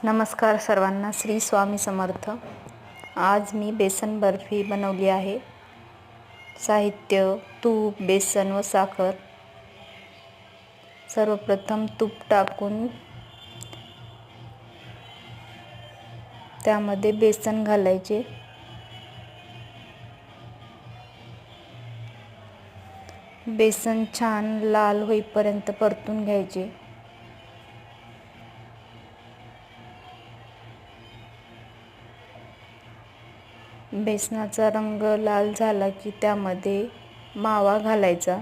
नमस्कार सर्वांना, श्री स्वामी समर्थ। आज मी बेसन बर्फी बनवली आहे। साहित्य: तूप, बेसन व साखर। सर्वप्रथम तूप टाकून त्यामध्ये बेसन घालायचे। बेसन छान लाल होईपर्यंत परतून घ्यायचे। बेसनाचा रंग लाल झाला की त्यामध्ये मावा घालायचा।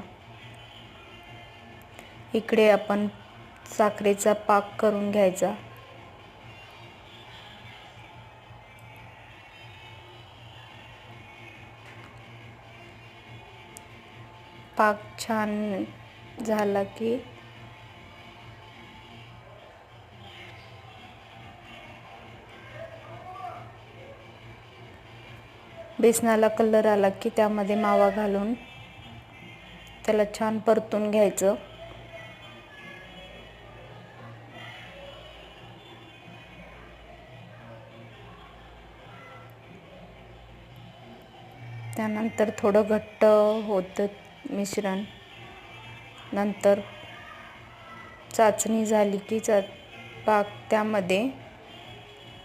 इकडे आपण साखरेचा पाक करून घ्यायचा। पाक छान झाला की बेसनाला कलर आला की त्यामध्ये मावा घालून त्याला छान परतून घ्यायचं। त्यानंतर थोडं घट्ट होतं मिश्रण। नंतर चाचणी झाली की पाक त्यामध्ये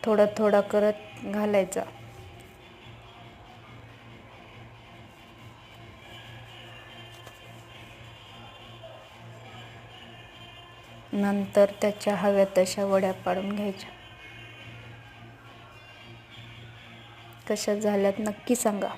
थोडा थोडा करत घालायचा। नंतर त्याच्या हव्या तशा वड्या पाडून घ्यायच्या। कशा झाल्यात नक्की सांगा।